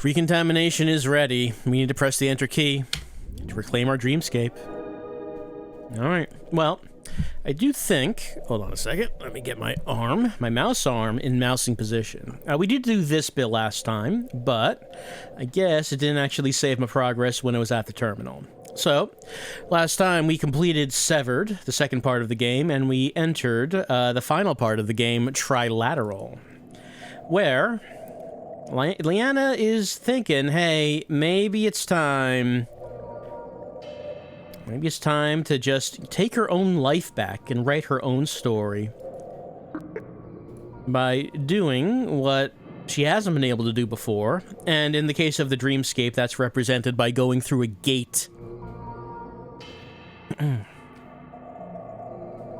Recontamination is ready. We need to press the enter key to reclaim our dreamscape. Alright, well, I do think... Hold on a second. Let me get my arm, my mouse arm, in mousing position. We did do this bit last time, but I guess it didn't actually save my progress when I was at the terminal. So, last time we completed Severed, the second part of the game, and we entered the final part of the game, Trilateral, where Liana is thinking, hey, maybe it's time to just take her own life back and write her own story by doing what she hasn't been able to do before, and in the case of the dreamscape, that's represented by going through a gate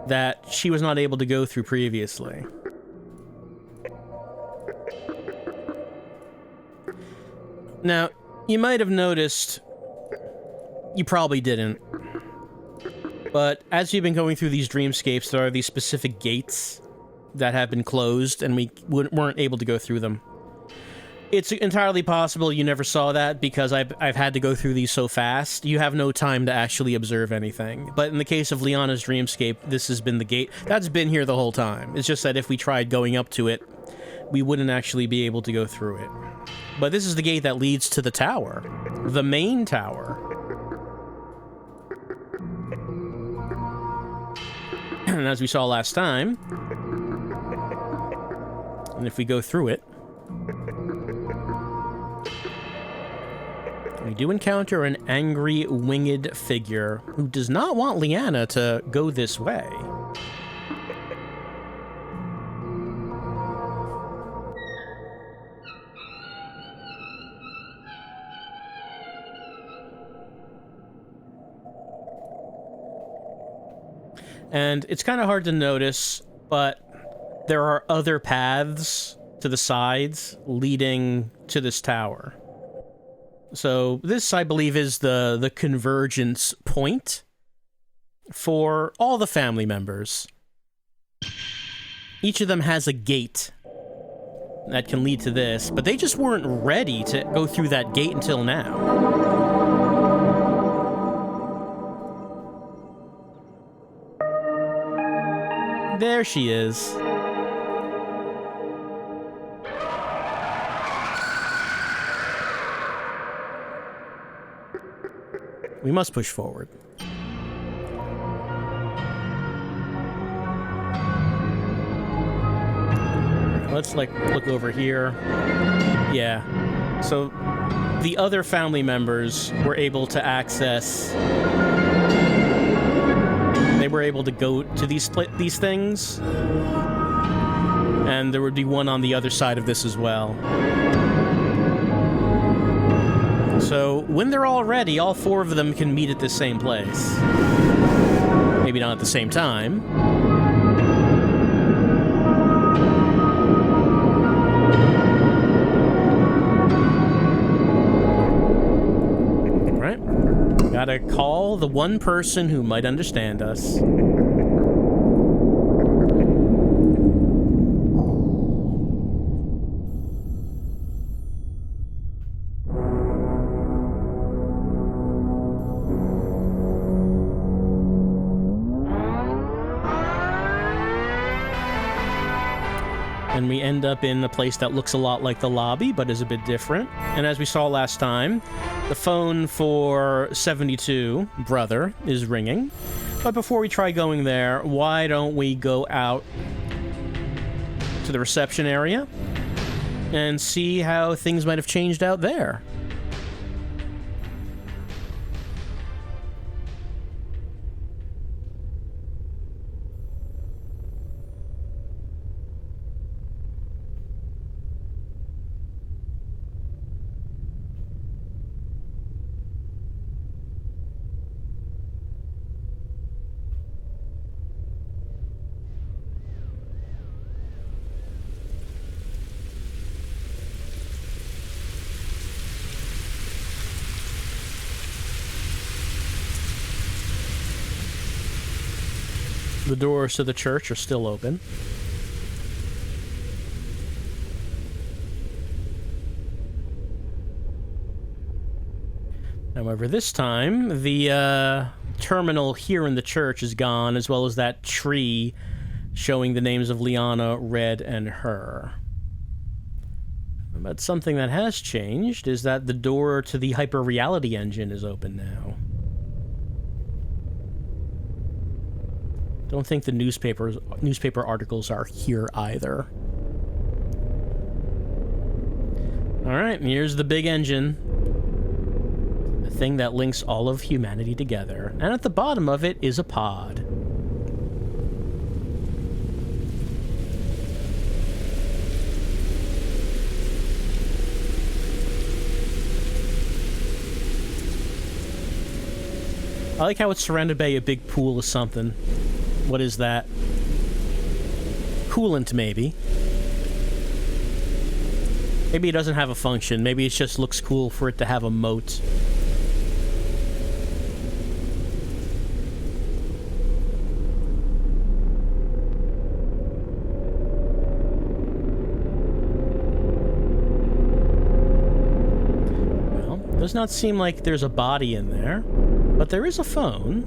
that she was not able to go through previously. Now, you might have noticed, you probably didn't, but as you've been going through these dreamscapes, there are these specific gates that have been closed, and we weren't able to go through them. It's entirely possible you never saw that because I've had to go through these so fast. You have no time to actually observe anything. But in the case of Liana's dreamscape, this has been the gate. That's been here the whole time. It's just that if we tried going up to it, we wouldn't actually be able to go through it. But this is the gate that leads to the tower. The main tower. And as we saw last time, and if we go through it, we do encounter an angry, winged figure who does not want Liana to go this way. And it's kind of hard to notice, but there are other paths to the sides leading to this tower. So this, I believe, is the convergence point for all the family members. Each of them has a gate that can lead to this, but they just weren't ready to go through that gate until now. There she is. We must push forward. Let's, like, look over here. Yeah. So, the other family members were able to access... They were able to go to these things. And there would be one on the other side of this as well. So, when they're all ready, all four of them can meet at the same place. Maybe not at the same time. Right? Gotta call the one person who might understand us. And we end up in a place that looks a lot like the lobby, but is a bit different. And as we saw last time, the phone for 72, brother, is ringing. But before we try going there, why don't we go out to the reception area and see how things might have changed out there? The doors to the church are still open. However, this time, the terminal here in the church is gone, as well as that tree showing the names of Liana, Red, and her. But something that has changed is that the door to the hyper-reality engine is open now. Don't think the newspaper articles are here either. Alright, here's the big engine. The thing that links all of humanity together. And at the bottom of it is a pod. I like how it's surrounded by a big pool of something. What is that? Coolant, maybe. Maybe it doesn't have a function. Maybe it just looks cool for it to have a moat. Well, does not seem like there's a body in there, but there is a phone.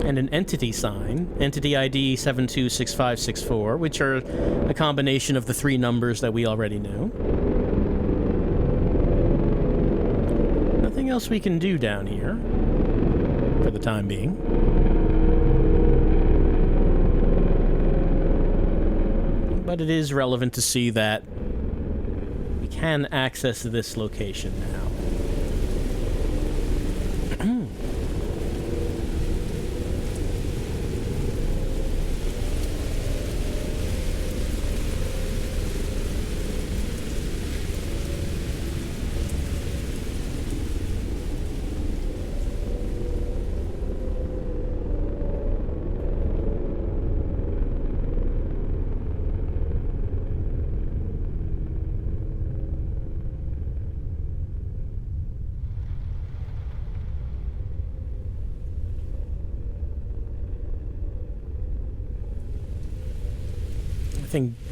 And an entity sign, entity ID 726564, which are a combination of the 3 numbers that we already knew. Nothing else we can do down here, for the time being. But it is relevant to see that we can access this location now.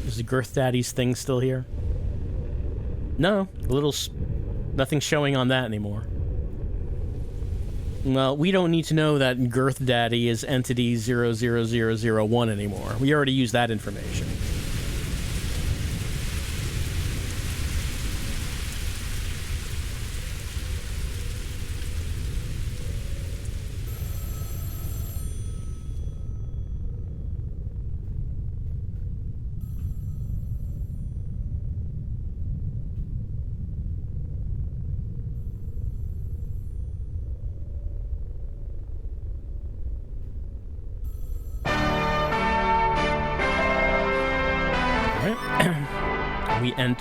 Is the Girth Daddy's thing still here? No, nothing's showing on that anymore. Well, we don't need to know that Girth Daddy is entity 00001 anymore. We already used that information.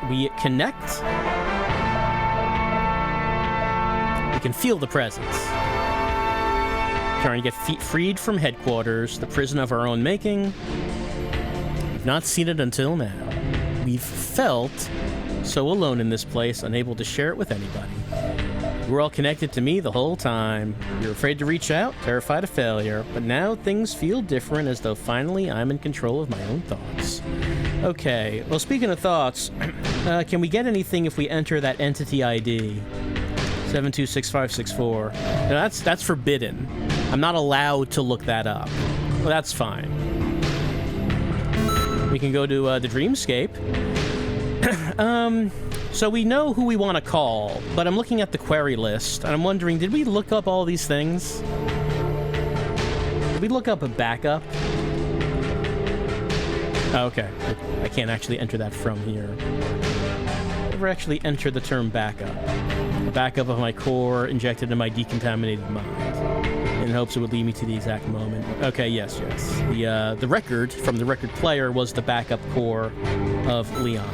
We connect. We can feel the presence. Trying to get freed from headquarters, the prison of our own making. We've not seen it until now. We've felt so alone in this place, unable to share it with anybody. You were all connected to me the whole time. You were afraid to reach out, terrified of failure, but now things feel different, as though finally I'm in control of my own thoughts. Okay, well, speaking of thoughts, can we get anything if we enter that entity ID? 726564. Now, that's forbidden. I'm not allowed to look that up. Well, that's fine. We can go to the Dreamscape. So we know who we want to call, but I'm looking at the query list, and I'm wondering, did we look up all these things? Did we look up a backup? Oh, okay. I can't actually enter that from here. Never actually entered the term backup. A backup of my core injected into my decontaminated mind, in hopes it would lead me to the exact moment. Okay, yes. The record from the record player was the backup core of Liana.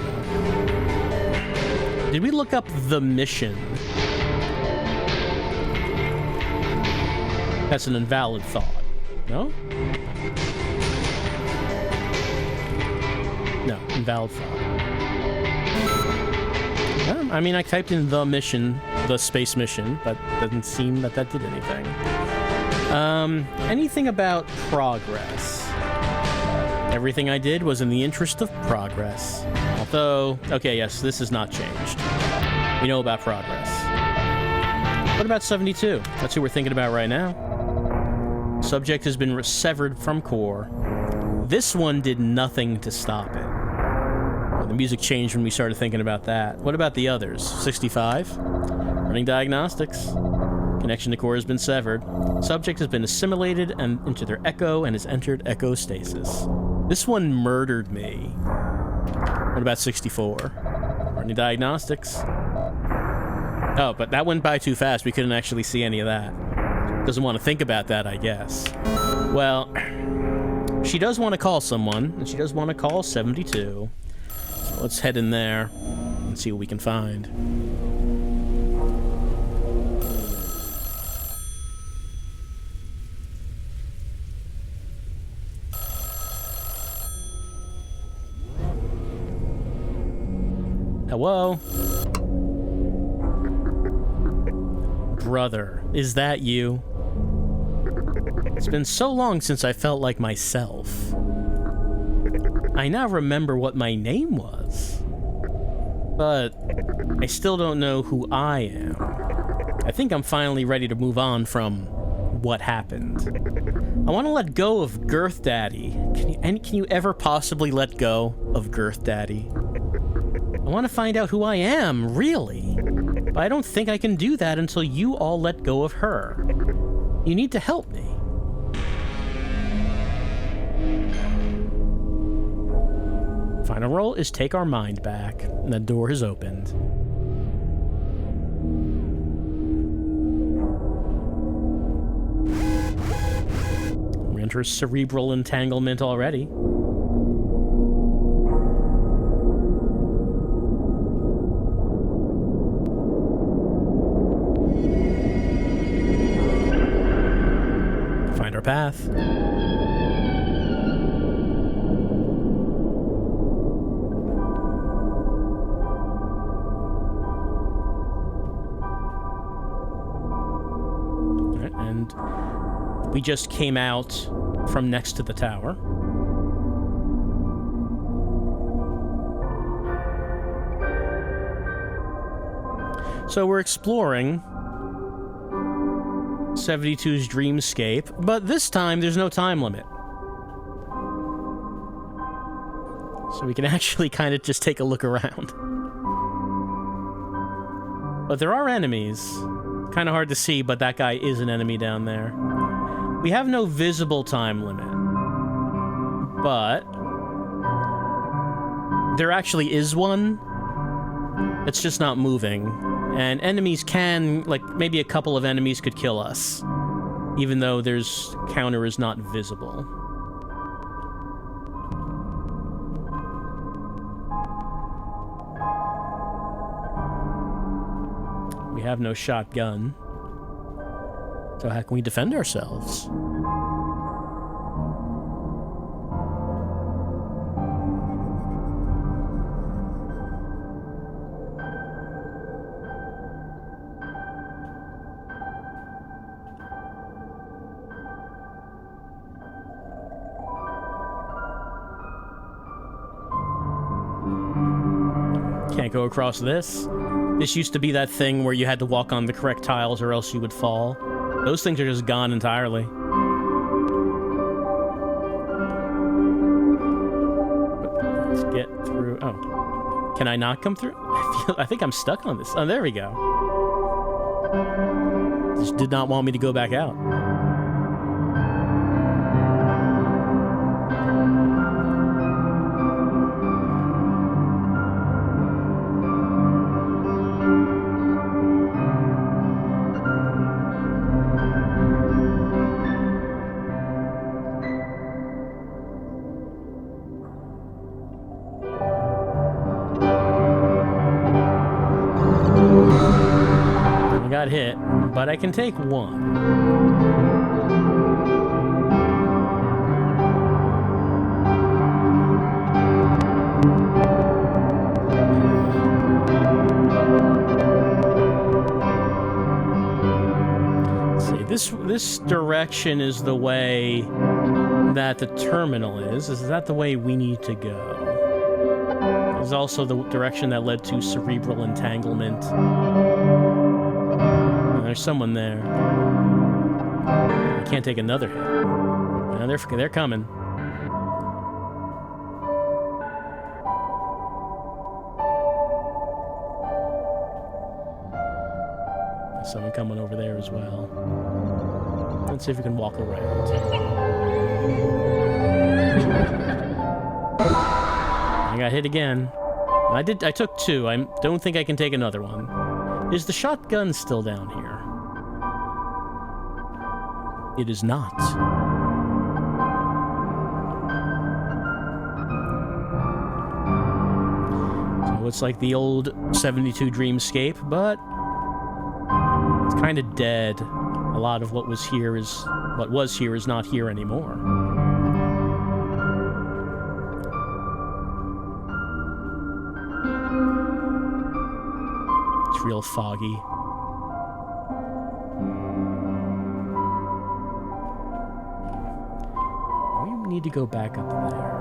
Did we look up the mission? That's an invalid thought. No? No, invalid thought. Well, I mean, I typed in the mission, the space mission, but doesn't seem that did anything. Anything about progress? Everything I did was in the interest of progress. Although, okay, yes, this has not changed. We know about progress. What about 72? That's who we're thinking about right now. Subject has been severed from core. This one did nothing to stop it. The music changed when we started thinking about that. What about the others? 65? Running diagnostics. Connection to core has been severed. Subject has been assimilated and into their echo and has entered echostasis. This one murdered me. What about 64? Running diagnostics. Oh, but that went by too fast. We couldn't actually see any of that. Doesn't want to think about that, I guess. Well, she does want to call someone, and she does want to call 72. So let's head in there and see what we can find. Hello? Brother, is that you? It's been so long since I felt like myself. I now remember what my name was, but I still don't know who I am. I think I'm finally ready to move on from what happened. I want to let go of Girth Daddy. Can you ever possibly let go of Girth Daddy? I want to find out who I am, really. But I don't think I can do that until you all let go of her. You need to help me. Final roll is take our mind back, and the door has opened. We enter cerebral entanglement already. Find our path. And we just came out from next to the tower. So we're exploring 72's dreamscape, but this time there's no time limit. So we can actually kind of just take a look around. But there are enemies. Kind of hard to see, but that guy is an enemy down there. We have no visible time limit. But there actually is one. It's just not moving. And enemies can, like, maybe a couple of enemies could kill us, even though there's counter is not visible. We have no shotgun. So how can we defend ourselves? Can't go across this. This used to be that thing where you had to walk on the correct tiles or else you would fall. Those things are just gone entirely. Let's get through. Oh. Can I not come through? I think I'm stuck on this. Oh, there we go. Just did not want me to go back out. Got hit, but I can take one. Let's see, this direction is the way that the terminal is. Is that the way we need to go? There's also the direction that led to cerebral entanglement. Oh, there's someone there. I can't take another hit. No, they're coming. There's someone coming over there as well. Let's see if we can walk around. I got hit again. I took 2. I don't think I can take another one. Is the shotgun still down here? It is not. So it's like the old 72 Dreamscape, but it's kind of dead. A lot of what was here is not here anymore. It's real foggy. We need to go back up there.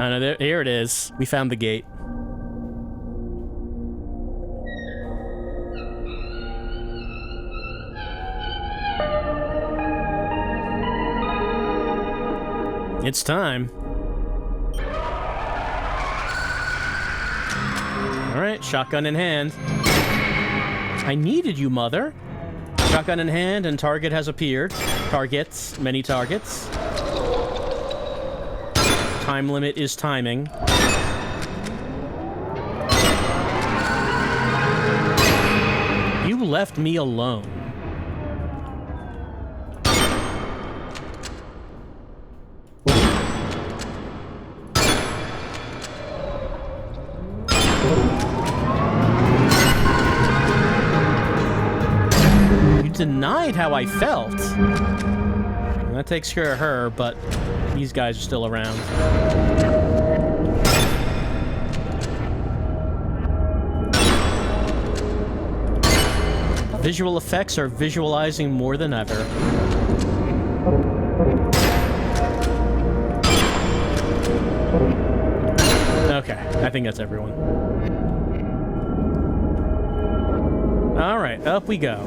Oh, no, here it is. We found the gate. It's time. All right, shotgun in hand. I needed you, mother. Shotgun in hand, and target has appeared. Targets, many targets. Time limit is timing. You left me alone. You denied how I felt. And that takes care of her, but these guys are still around. Visual effects are visualizing more than ever. Okay, I think that's everyone. All right, up we go.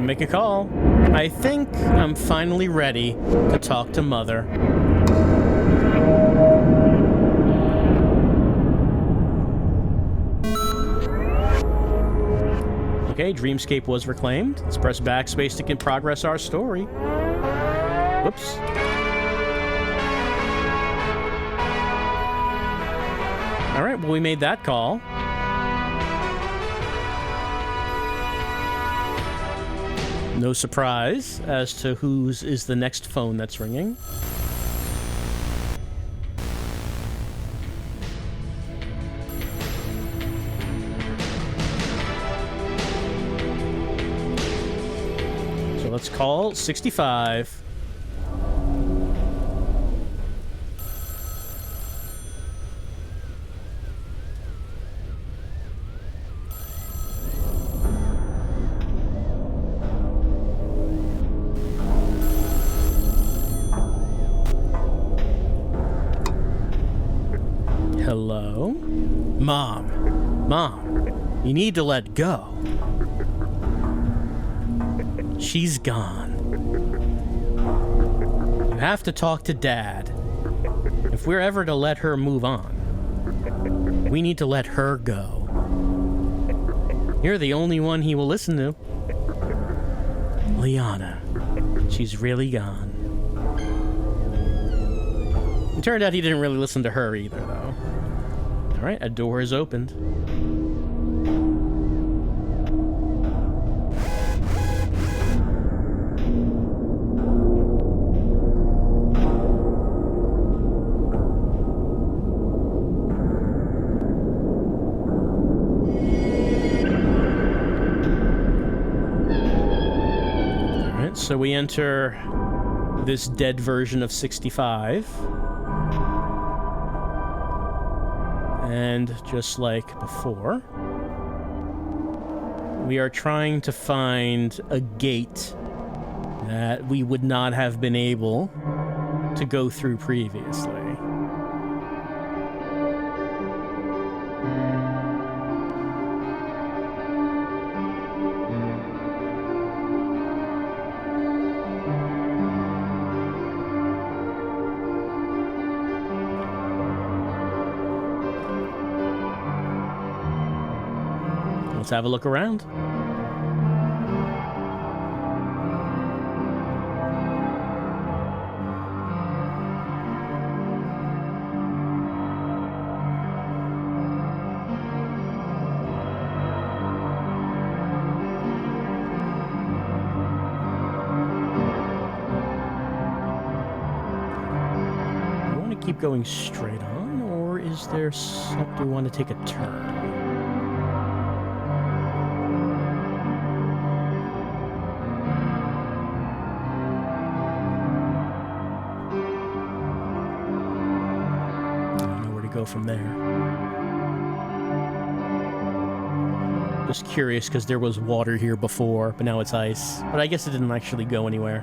Make a call. I think I'm finally ready to talk to Mother. Okay, Dreamscape was reclaimed. Let's press backspace to progress our story. Whoops. All right, well, we made that call. No surprise as to whose is the next phone that's ringing. So let's call 65. Hello? Mom, you need to let go. She's gone. You have to talk to Dad. If we're ever to let her move on, we need to let her go. You're the only one he will listen to. Liana, she's really gone. Turned out he didn't really listen to her either, though. Alright, a door is opened. Alright, so we enter this dead version of 65. And just like before, we are trying to find a gate that we would not have been able to go through previously. Let's have a look around. Do we want to keep going straight on, or is there something we want to take a turn? Go from there. Just curious because there was water here before, but now it's ice. But I guess it didn't actually go anywhere.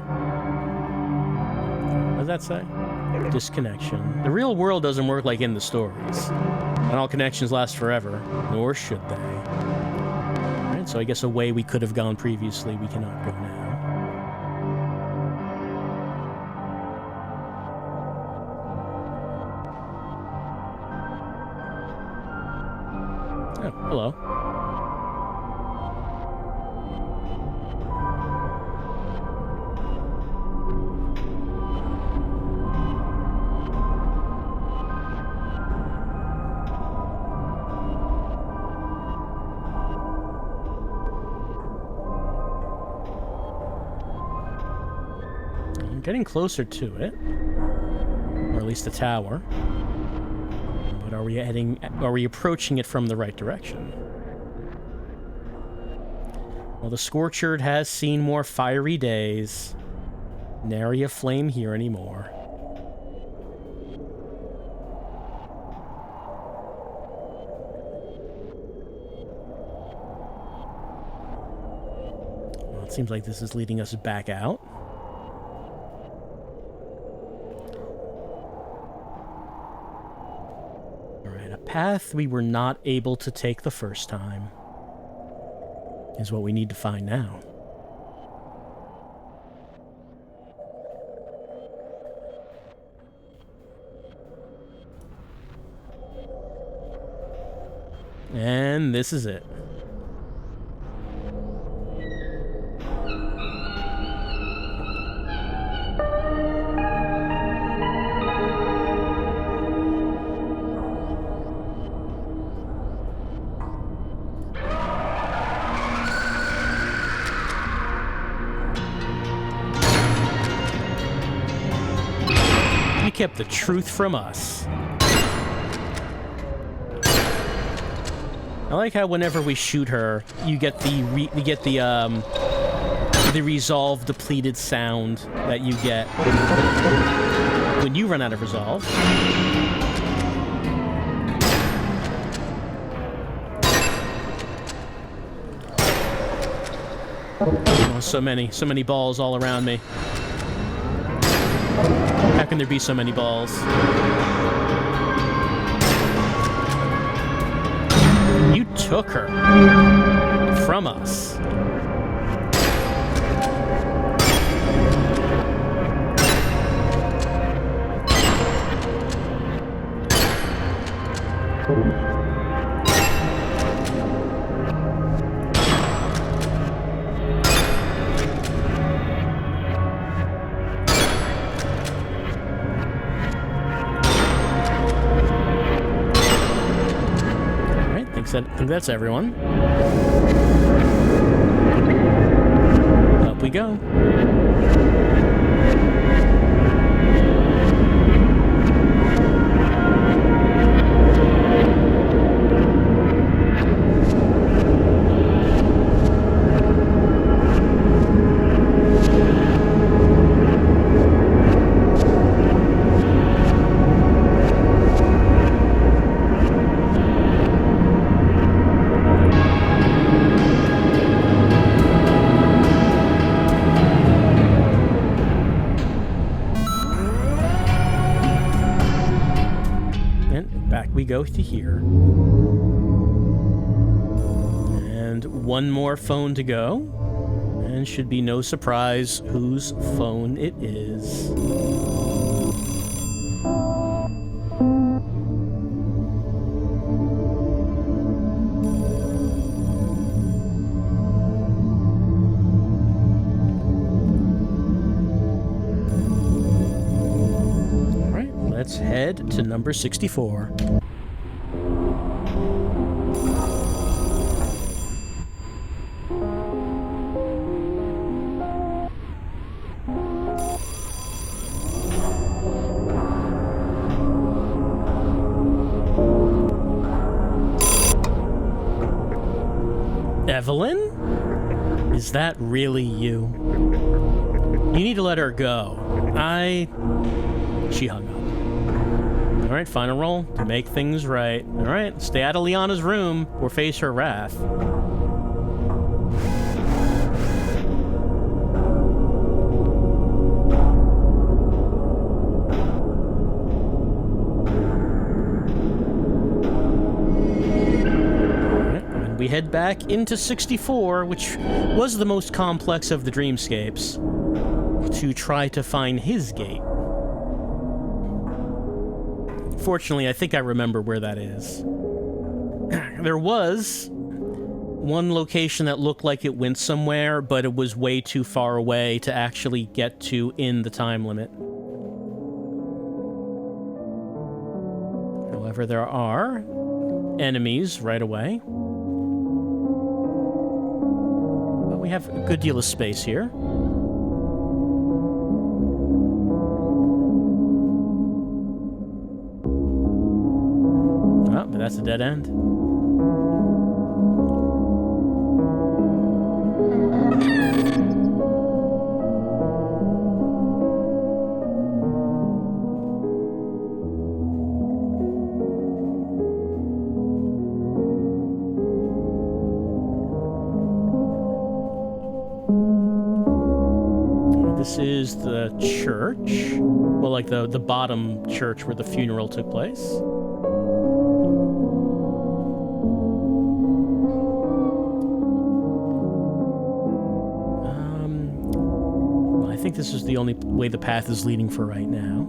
What does that say? Disconnection. The real world doesn't work like in the stories. Not all connections last forever, nor should they. Alright, so I guess a way we could have gone previously, we cannot go now. Oh, hello. I'm getting closer to it. Or at least the tower. But are we approaching it from the right direction? Well, the Scorchard has seen more fiery days. Nary a flame here anymore. Well, it seems like this is leading us back out. Path we were not able to take the first time is what we need to find now. And this is it. Kept the truth from us. I like how whenever we shoot her, you get the resolve depleted sound that you get when you run out of resolve. Oh, so many balls all around me. How can there be so many balls? You took her from us. think that's everyone. Up we go. We go to here. And one more phone to go. And should be no surprise whose phone it is. All right, let's head to number 64. Evelyn? Is that really you? You need to let her go. She hung up. Alright, final roll to make things right. Alright, stay out of Liana's room or face her wrath. We head back into 64, which was the most complex of the dreamscapes, to try to find his gate. Fortunately, I think I remember where that is. There was one location that looked like it went somewhere, but it was way too far away to actually get to in the time limit. However, there are enemies right away. We have a good deal of space here. Oh, but that's a dead end. This is the church. Well, like the bottom church where the funeral took place. Well, I think this is the only way the path is leading for right now.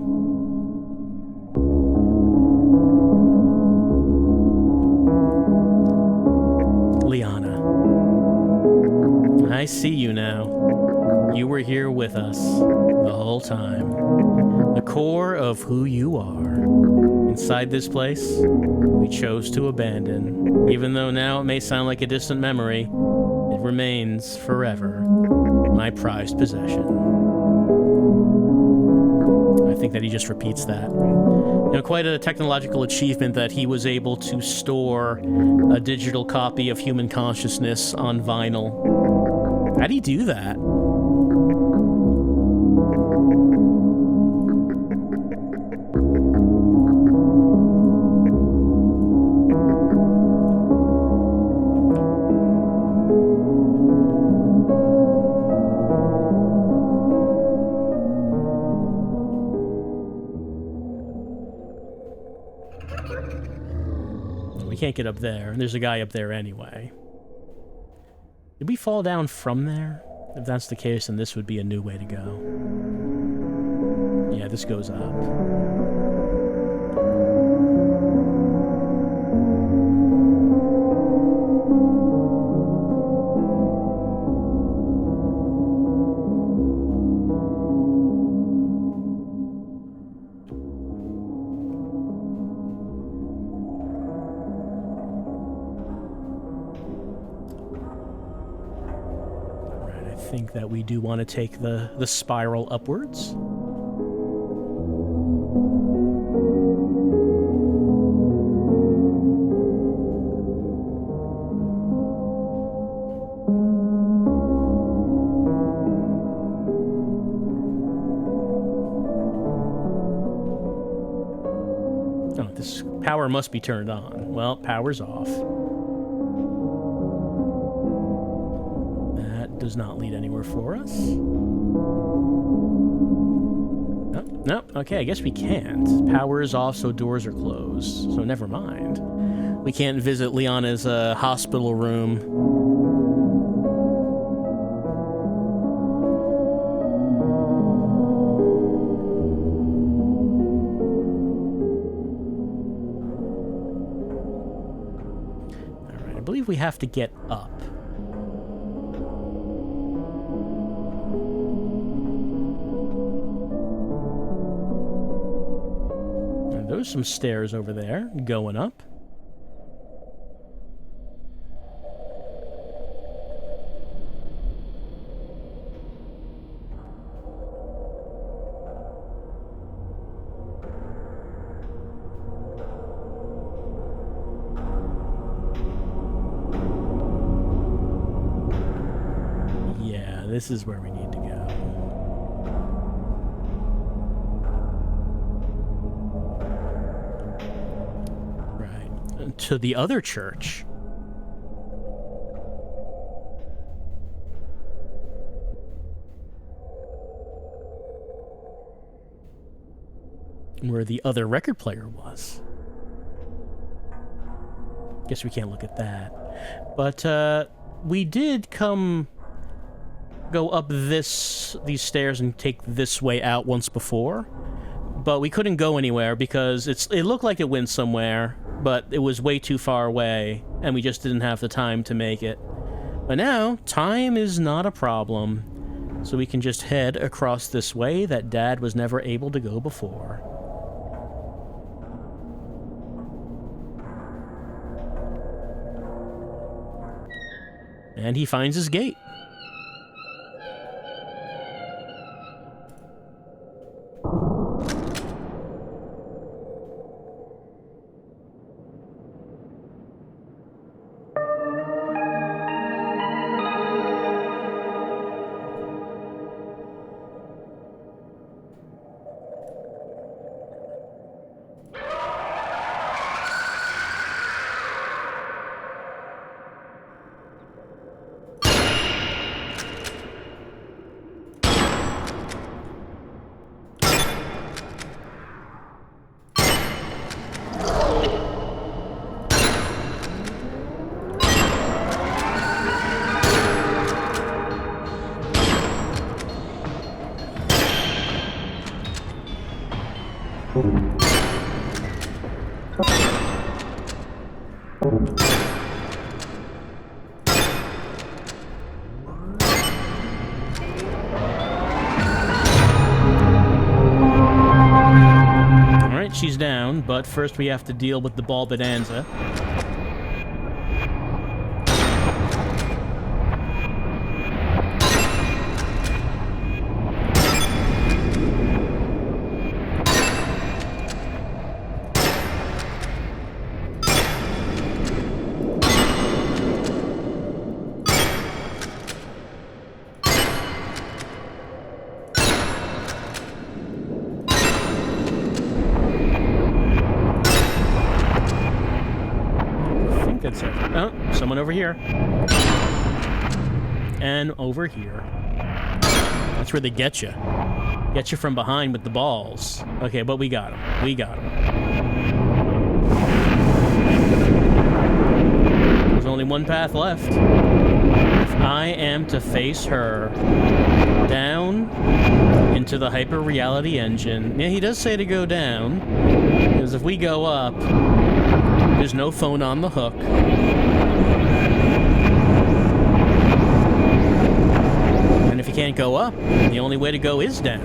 Liana. I see you now. You were here with us the whole time. The core of who you are. Inside this place, we chose to abandon. Even though now it may sound like a distant memory, it remains forever my prized possession. I think that he just repeats that. You know, quite a technological achievement that he was able to store a digital copy of human consciousness on vinyl. How'd he do that? We can't get up there. There's a guy up there anyway. Did we fall down from there? If that's the case, then this would be a new way to go. Yeah, this goes up. think that we do want to take the spiral upwards. Oh, this power must be turned on. Well, power's off. Does not lead anywhere for us. No, okay, I guess we can't. Power is off, so doors are closed. So never mind. We can't visit Liana's hospital room. Alright, I believe we have to get up. There's some stairs over there, going up. Yeah, this is where we need to go. To the other church. Where the other record player was. Guess we can't look at that. But we did go up these stairs and take this way out once before. But we couldn't go anywhere because it looked like it went somewhere, but it was way too far away, and we just didn't have the time to make it. But now, time is not a problem, so we can just head across this way that Dad was never able to go before. And he finds his gate. Alright, she's down, but first we have to deal with the ball bonanza. Oh, someone over here. And over here. That's where they get you. Get you from behind with the balls. Okay, but we got him. We got him. There's only one path left. If I am to face her down into the hyper-reality engine. Yeah, he does say to go down. Because if we go up, there's no phone on the hook. And if you can't go up, the only way to go is down.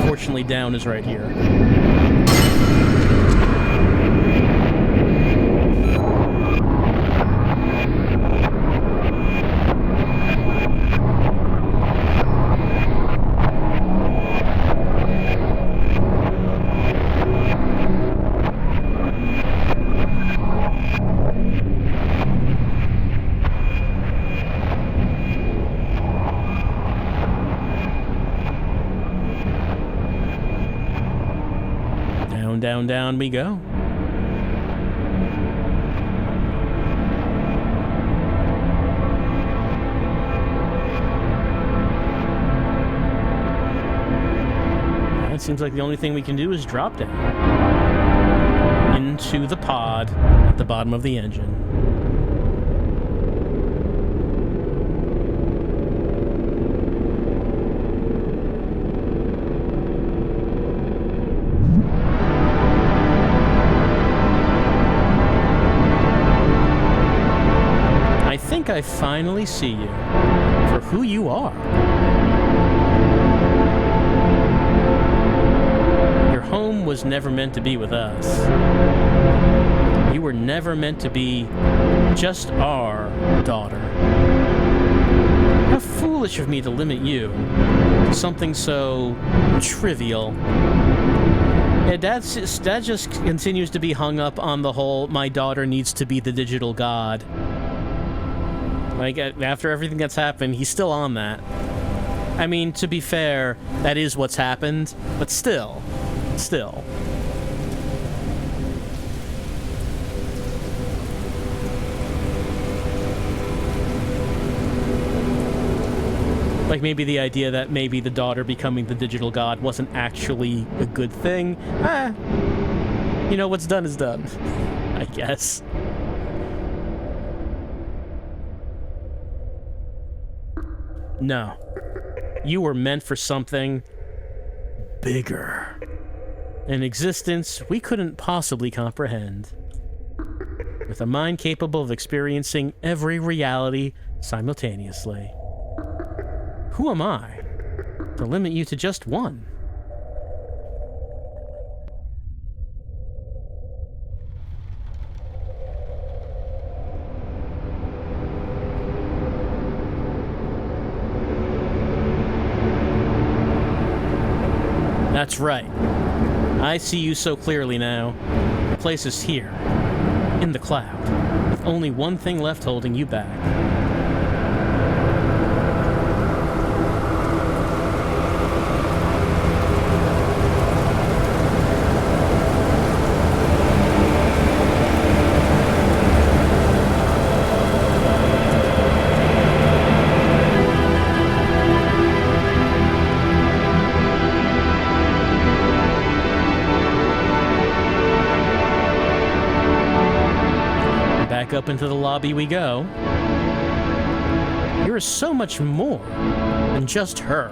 Fortunately, down is right here. Down, down, down we go. It seems like the only thing we can do is drop down into the pod at the bottom of the engine. I think I finally see you for who you are. Home was never meant to be with us. You were never meant to be just our daughter. How foolish of me to limit you to something so trivial. Yeah, Dad just continues to be hung up on the whole, my daughter needs to be the digital god. Like, after everything that's happened, he's still on that. I mean, to be fair, that is what's happened, but still. Like, maybe the idea that maybe the daughter becoming the digital god wasn't actually a good thing. You know, what's done is done, I guess. No. You were meant for something bigger. An existence we couldn't possibly comprehend. With a mind capable of experiencing every reality simultaneously. Who am I to limit you to just one? That's right. I see you so clearly now. The place is here, in the cloud, with only one thing left holding you back. Up into the lobby we go. You're so much more than just her,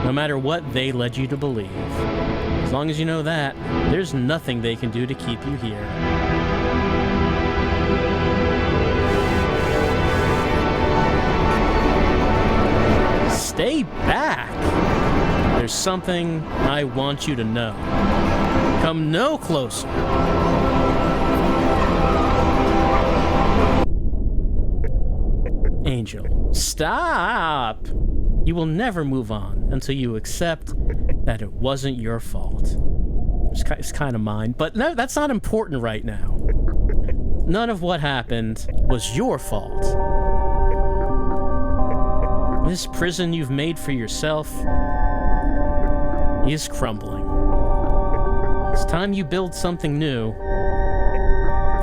no matter what they led you to believe. As long as you know that, there's nothing they can do to keep you here. Stay back! There's something I want you to know. Come no closer. Angel, stop! You will never move on until you accept that it wasn't your fault. It's kind of mine, but no, that's not important right now. None of what happened was your fault. This prison you've made for yourself is crumbling. It's time you build something new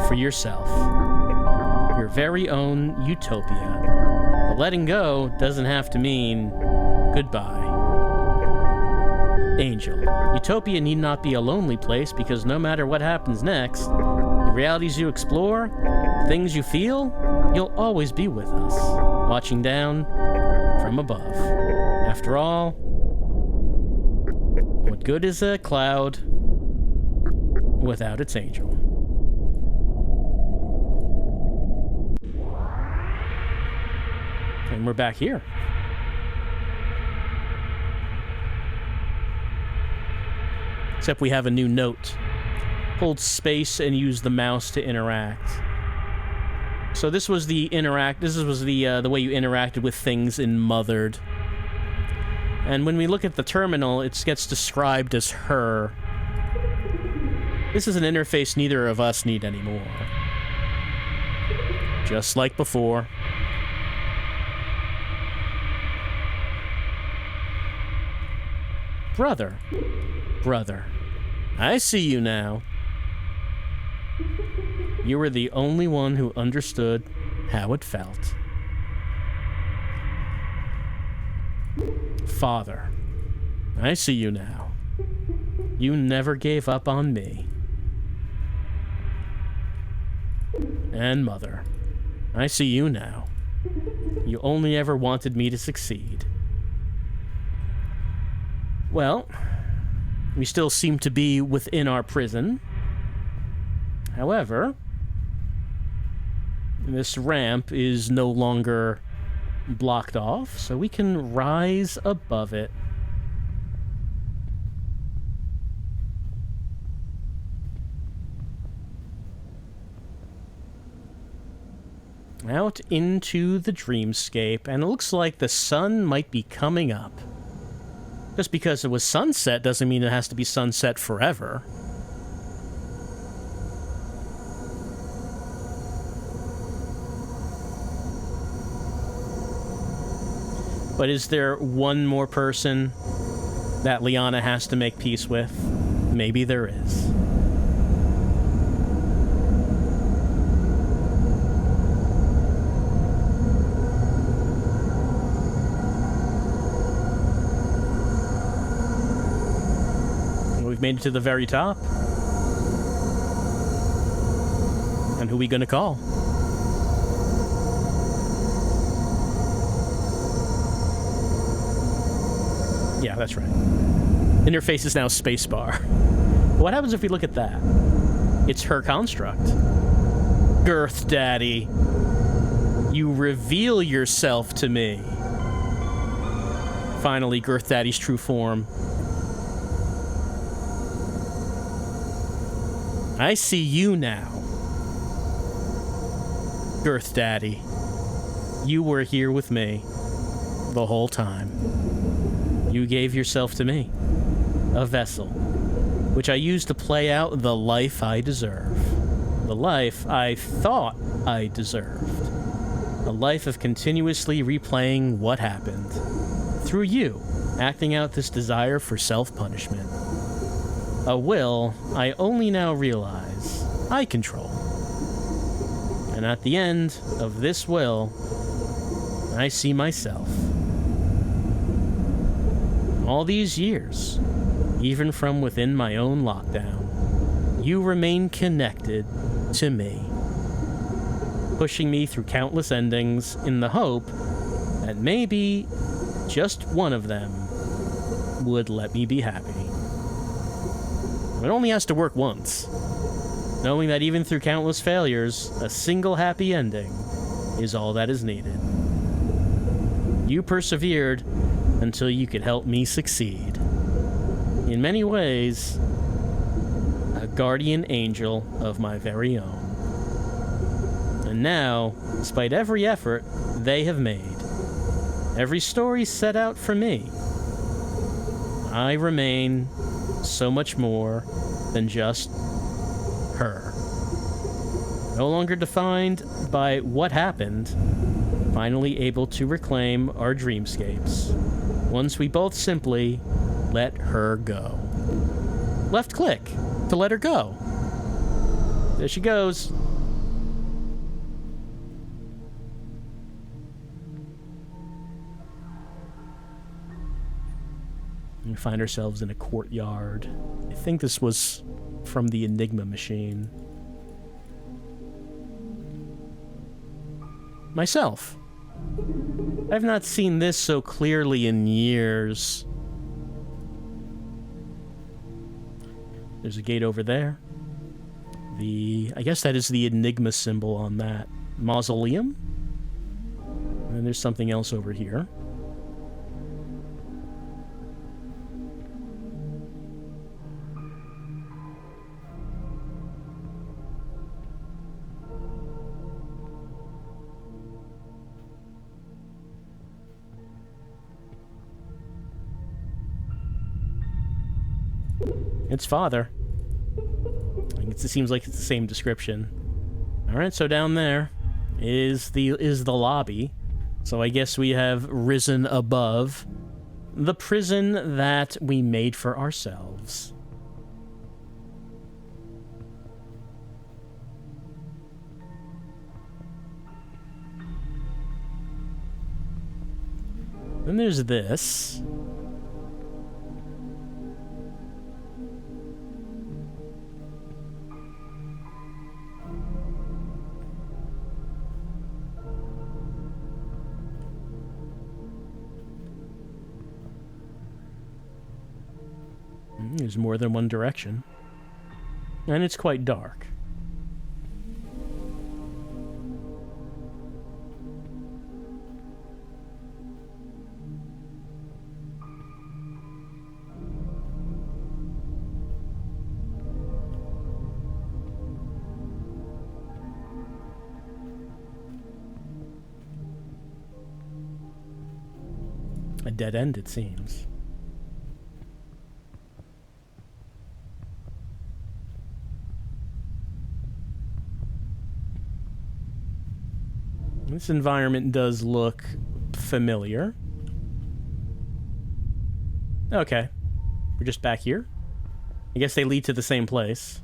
for yourself. Your very own utopia. But letting go doesn't have to mean goodbye. Angel, utopia need not be a lonely place because no matter what happens next, the realities you explore, the things you feel, you'll always be with us, watching down from above. After all, what good is a cloud without its angel? And we're back here. Except we have a new note. Hold space and use the mouse to interact. So this was the the way you interacted with things in Mothered. And when we look at the terminal, it gets described as her. This is an interface neither of us need anymore. Just like before. Brother. I see you now. You were the only one who understood how it felt. Father, I see you now. You never gave up on me. And Mother, I see you now. You only ever wanted me to succeed. Well, we still seem to be within our prison. However, this ramp is no longer blocked off, so we can rise above it. Out into the dreamscape, and it looks like the sun might be coming up. Just because it was sunset doesn't mean it has to be sunset forever. But is there one more person that Liana has to make peace with? Maybe there is. We've made it to the very top. And who are we gonna call? Yeah, that's right. Interface is now spacebar. What happens if we look at that? It's her construct. Girth Daddy, you reveal yourself to me. Finally, Girth Daddy's true form. I see you now. Girth Daddy, you were here with me the whole time. You gave yourself to me, a vessel, which I used to play out the life I deserve. The life I thought I deserved. A life of continuously replaying what happened. Through you, acting out this desire for self-punishment. A will I only now realize I control. And at the end of this will, I see myself. All these years, even from within my own lockdown, you remain connected to me, pushing me through countless endings in the hope that maybe just one of them would let me be happy. It only has to work once, knowing that even through countless failures, a single happy ending is all that is needed. You persevered until you could help me succeed. In many ways, a guardian angel of my very own. And now, despite every effort they have made, every story set out for me, I remain so much more than just her. No longer defined by what happened, finally able to reclaim our dreamscapes. Once we both simply let her go. Left click to let her go. There she goes. We find ourselves in a courtyard. I think this was from the Enigma machine. Myself. I've not seen this so clearly in years. There's a gate over there. I guess that is the Enigma symbol on that mausoleum. And then there's something else over here. It's father. It seems like it's the same description. Alright, so down there is the lobby. So I guess we have risen above the prison that we made for ourselves. Then there's this. There's more than one direction. And it's quite dark. A dead end, it seems. This environment does look familiar. Okay. We're just back here? I guess they lead to the same place.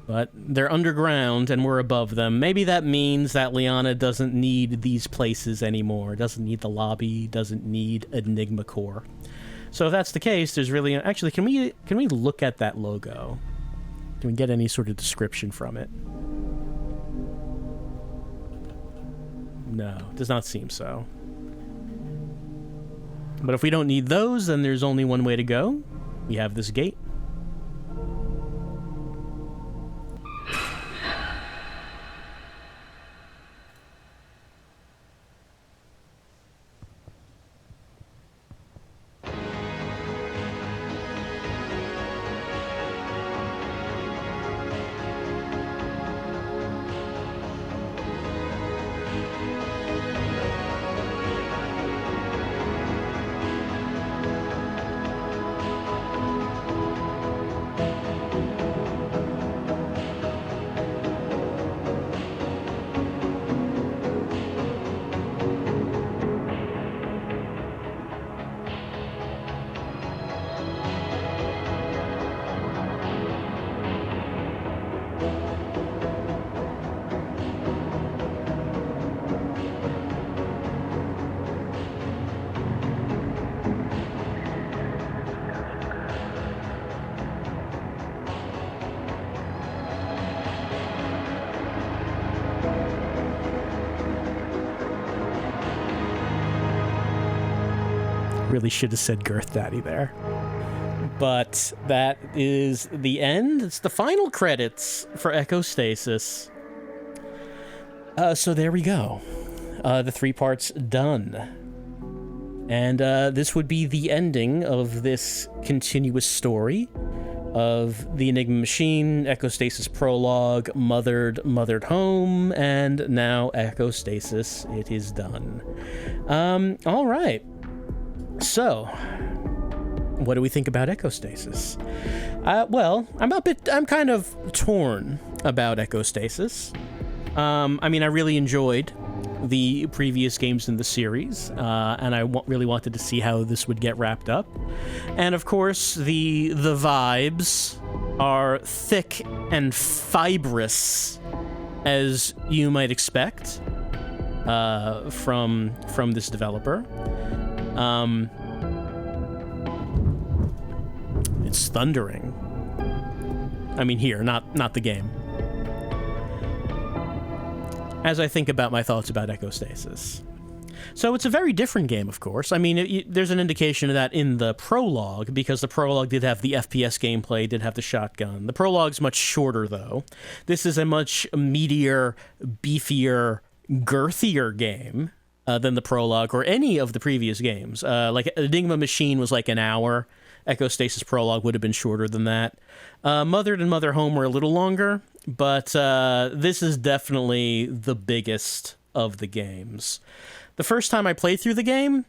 But they're underground and we're above them. Maybe that means that Liana doesn't need these places anymore. Doesn't need the lobby, doesn't need Enigma Core. So if that's the case, there's really... Actually, can we look at that logo? Can we get any sort of description from it? No, does not seem so. But if we don't need those, then there's only one way to go. We have this gate. Really should have said Girth Daddy there. But that is the end. It's the final credits for Echostasis. So there we go. The 3 parts done. And this would be the ending of this continuous story of the Enigma Machine, Echostasis Prologue, Mothered Home, and now Echostasis. It is done. All right. So, what do we think about Echostasis? Well, I'm kind of torn about Echostasis. I mean, I really enjoyed the previous games in the series, and I really wanted to see how this would get wrapped up. And of course, the vibes are thick and fibrous, as you might expect, from this developer. It's thundering. I mean here, not the game. As I think about my thoughts about Echostasis. So it's a very different game, of course. I mean, there's an indication of that in the prologue, because the prologue did have the FPS gameplay, did have the shotgun. The prologue's much shorter, though. This is a much meatier, beefier, girthier game than the prologue or any of the previous games. Like Enigma Machine was like an hour. Echostasis Prologue would have been shorter than that. Mothered and Mother Home were a little longer, but this is definitely the biggest of the games. The first time I played through the game,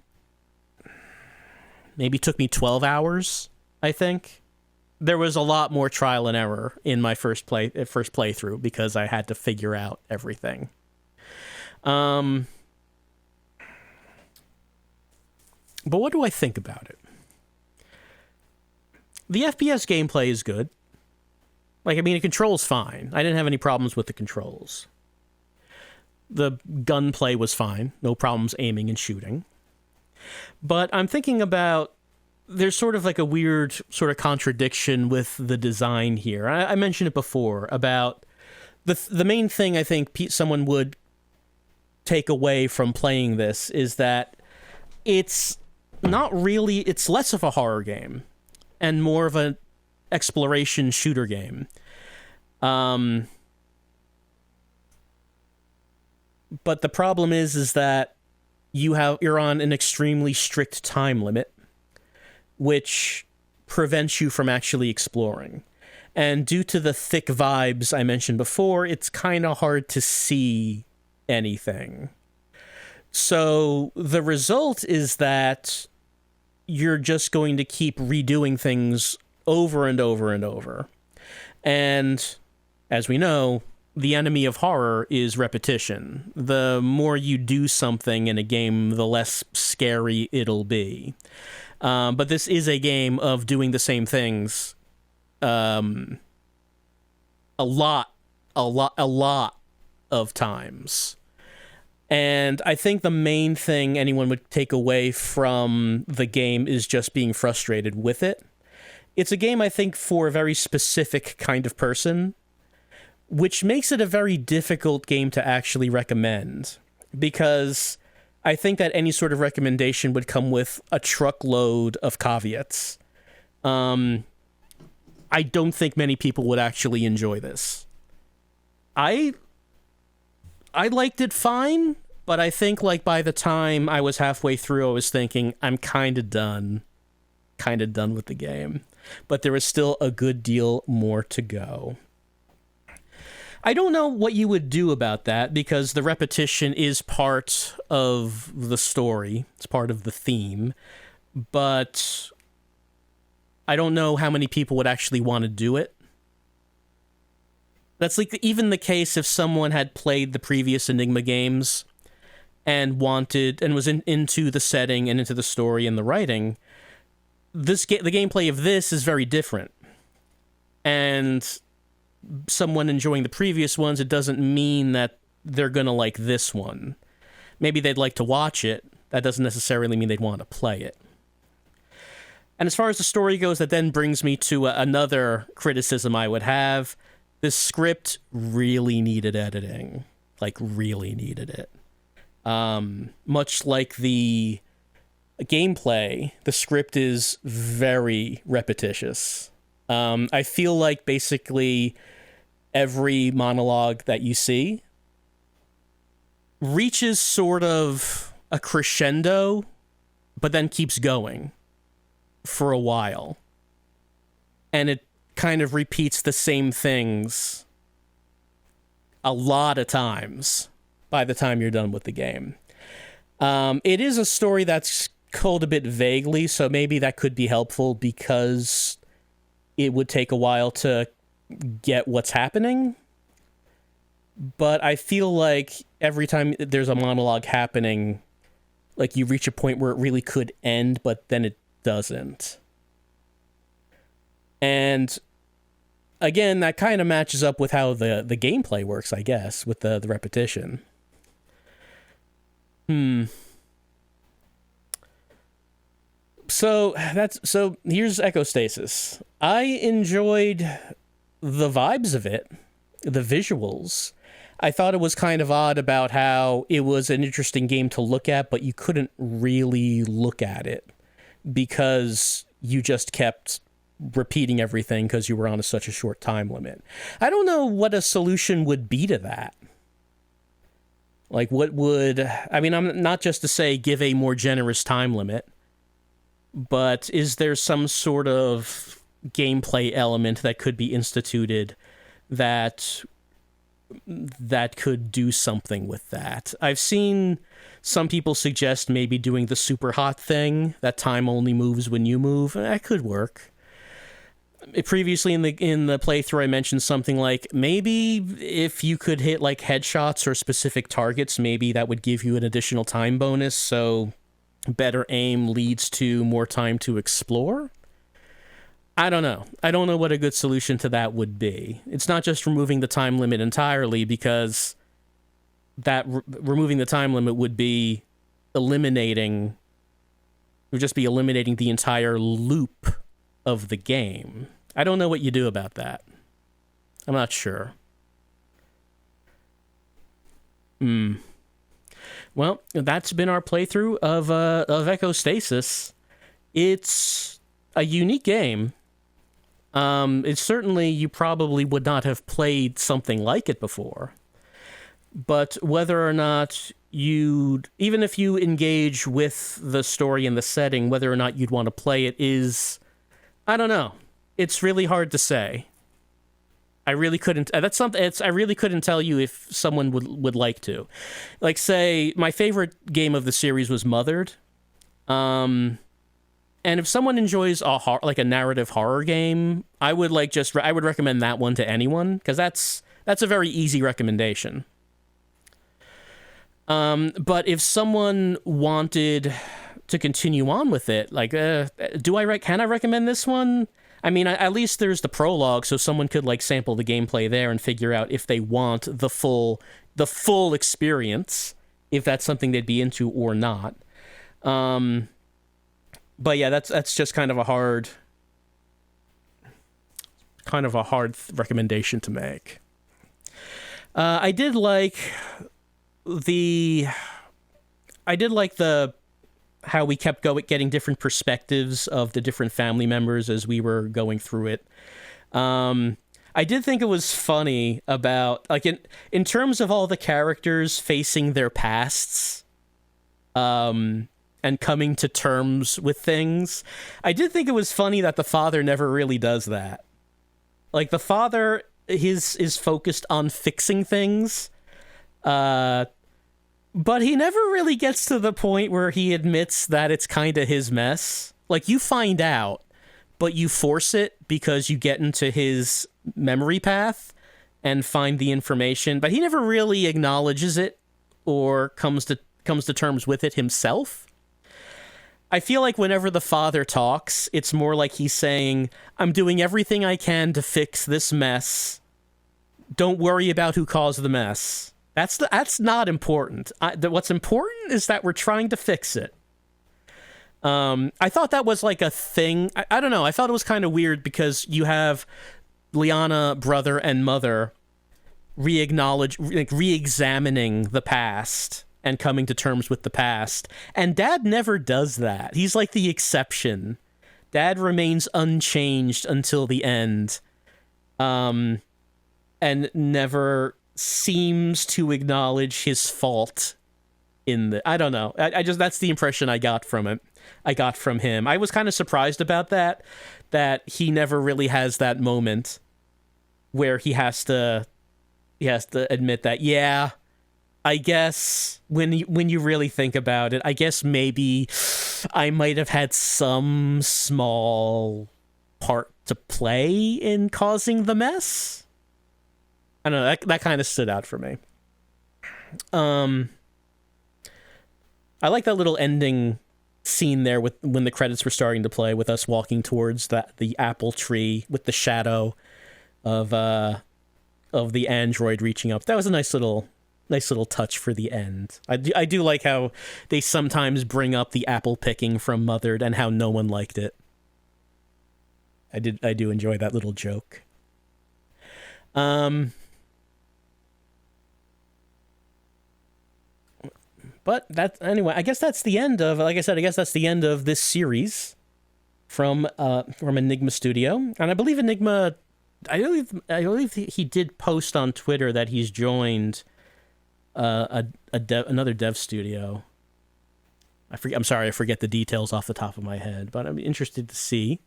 maybe took me 12 hours, I think. There was a lot more trial and error in my first playthrough because I had to figure out everything. But what do I think about it? The FPS gameplay is good. Like, I mean, the controls fine. I didn't have any problems with the controls. The gunplay was fine. No problems aiming and shooting. But I'm thinking about, there's sort of like a weird sort of contradiction with the design here. I mentioned it before about the main thing I think someone would take away from playing this is that it's not really, it's less of a horror game and more of an exploration shooter game. But the problem is that you're on an extremely strict time limit, which prevents you from actually exploring. And due to the thick vibes I mentioned before, it's kind of hard to see anything. So the result is that you're just going to keep redoing things over and over and over. And as we know, the enemy of horror is repetition. The more you do something in a game, the less scary it'll be. But this is a game of doing the same things a lot of times. And I think the main thing anyone would take away from the game is just being frustrated with it. It's a game, I think, for a very specific kind of person, which makes it a very difficult game to actually recommend, because I think that any sort of recommendation would come with a truckload of caveats. I don't think many people would actually enjoy this. I liked it fine, but I think like by the time I was halfway through, I was thinking, I'm kind of done with the game. But there is still a good deal more to go. I don't know what you would do about that, because the repetition is part of the story. It's part of the theme. But I don't know how many people would actually want to do it. That's like even the case if someone had played the previous Enigma games and was into the setting and into the story and the writing. The gameplay of this is very different. And someone enjoying the previous ones, it doesn't mean that they're going to like this one. Maybe they'd like to watch it. That doesn't necessarily mean they'd want to play it. And as far as the story goes, that then brings me to another criticism I would have. This script really needed editing. Like, really needed it. Much like the gameplay, the script is very repetitious. I feel like basically every monologue that you see reaches sort of a crescendo, but then keeps going for a while. And it kind of repeats the same things a lot of times by the time you're done with the game. It is a story that's told a bit vaguely, so maybe that could be helpful because it would take a while to get what's happening. But I feel like every time there's a monologue happening, like you reach a point where it really could end, but then it doesn't. And again, that kind of matches up with how the gameplay works, I guess, with the repetition. So here's Echostasis. I enjoyed the vibes of it, the visuals. I thought it was kind of odd about how it was an interesting game to look at, but you couldn't really look at it because you just kept repeating everything because you were on such a short time limit. I don't know what a solution would be to that. Like, I'm not just to say give a more generous time limit, but is there some sort of gameplay element that could be instituted that could do something with that? I've seen some people suggest maybe doing the super hot thing, that time only moves when you move. That could work. Previously in the playthrough, I mentioned something like maybe if you could hit like headshots or specific targets, maybe that would give you an additional time bonus, so better aim leads to more time to explore. I don't know. I don't know what a good solution to that would be. It's not just removing the time limit entirely, because that removing the time limit would be eliminating, would just be eliminating the entire loop of the game. I don't know what you do about that. I'm not sure. Well, that's been our playthrough of Echostasis. It's a unique game. It's certainly, you probably would not have played something like it before. But whether or not you'd, even if you engage with the story and the setting, whether or not you'd want to play it is, I don't know. It's really hard to say. I really couldn't. That's something. I really couldn't tell you if someone would like to, like, say, my favorite game of the series was Mothered, and if someone enjoys a narrative horror game, I would I would recommend that one to anyone, because that's a very easy recommendation. But if someone wanted to continue on with it, like, can I recommend this one? I mean, at least there's the prologue, so someone could, like, sample the gameplay there and figure out if they want the full experience, if that's something they'd be into or not. But yeah, that's just kind of a hard recommendation to make. I did like how we kept getting different perspectives of the different family members as we were going through it. I did think it was funny about, like, in terms of all the characters facing their pasts, and coming to terms with things. I did think it was funny that the father never really does that. Like, the father is focused on fixing things, but he never really gets to the point where he admits that it's kind of his mess. Like, you find out, but you force it because you get into his memory path and find the information, but he never really acknowledges it or comes to terms with it himself. I feel like whenever the father talks, it's more like he's saying, I'm doing everything I can to fix this mess. Don't worry about who caused the mess. That's not important. What's important is that we're trying to fix it. I thought that was like a thing. I don't know. I thought it was kind of weird because you have Liana, brother, and mother re-examining the past and coming to terms with the past. And Dad never does that. He's like the exception. Dad remains unchanged until the end. And never seems to acknowledge his fault in the, I don't know. I just, that's the impression I got from it. I got from him. I was kind of surprised about that he never really has that moment where he has to admit that, yeah, I guess when you really think about it, I guess maybe I might have had some small part to play in causing the mess. I don't know, that kind of stood out for me. I like that little ending scene there with when the credits were starting to play, with us walking towards the apple tree with the shadow of the android reaching up. That was a nice little touch for the end. I do like how they sometimes bring up the apple picking from Mothered and how no one liked it. I do enjoy that little joke. But anyway, I guess that's the end of, like I said, I guess that's the end of this series from Enigma Studio. And I believe Enigma, I believe he did post on Twitter that he's joined another dev studio. I'm sorry, I forget the details off the top of my head, but I'm interested to see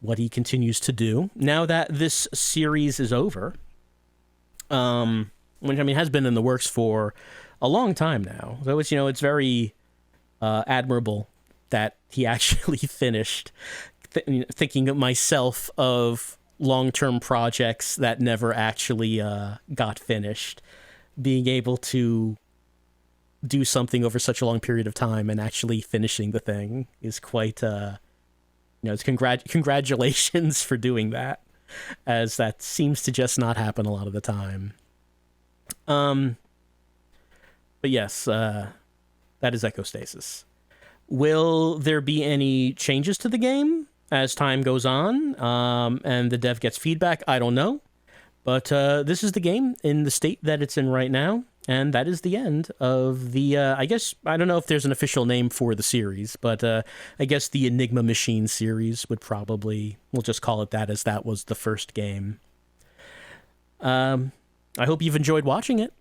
what he continues to do now that this series is over. Which, I mean, has been in the works for a long time now. So it's, it's very admirable that he actually finished. Thinking of myself of long-term projects that never actually got finished, being able to do something over such a long period of time and actually finishing the thing is quite It's congratulations for doing that, as that seems to just not happen a lot of the time. But yes, that is Echostasis. Will there be any changes to the game as time goes on, and the dev gets feedback? I don't know. But this is the game in the state that it's in right now, and that is the end of the, I guess, I don't know if there's an official name for the series, but I guess the Enigma Machine series would probably, we'll just call it that, as that was the first game. I hope you've enjoyed watching it,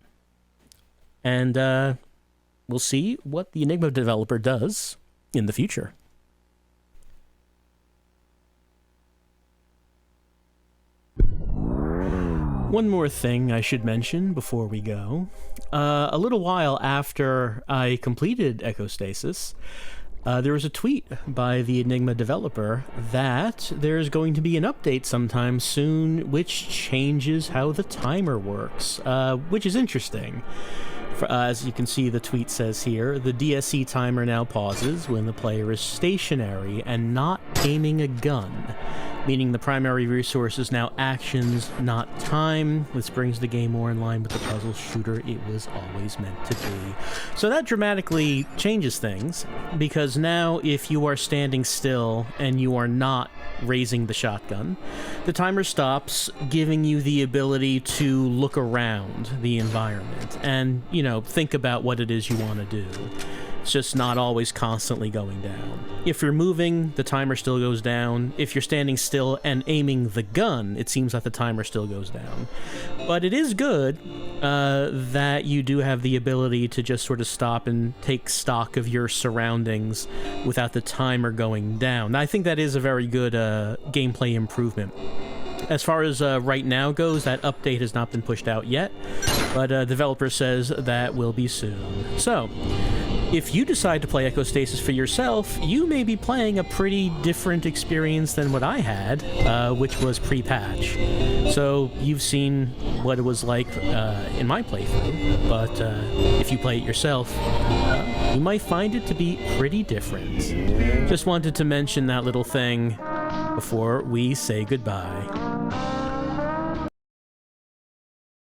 and we'll see what the Enigma developer does in the future. One more thing I should mention before we go. A little while after I completed Echostasis, there was a tweet by the Enigma developer that there's going to be an update sometime soon which changes how the timer works, which is interesting. As you can see, the tweet says here, the DSC timer now pauses when the player is stationary and not aiming a gun, meaning the primary resource is now actions, not time. This brings the game more in line with the puzzle shooter it was always meant to be. So that dramatically changes things, because now if you are standing still and you are not raising the shotgun, the timer stops, giving you the ability to look around the environment and, think about what it is you want to do. It's just not always constantly going down. If you're moving, the timer still goes down. If you're standing still and aiming the gun, it seems that the timer still goes down. But it is good that you do have the ability to just sort of stop and take stock of your surroundings without the timer going down. I think that is a very good gameplay improvement. As far as right now goes, that update has not been pushed out yet, but the developer says that will be soon. So, if you decide to play Echostasis for yourself, you may be playing a pretty different experience than what I had, which was pre-patch. So, you've seen what it was like in my playthrough, but if you play it yourself, you might find it to be pretty different. Just wanted to mention that little thing before we say goodbye.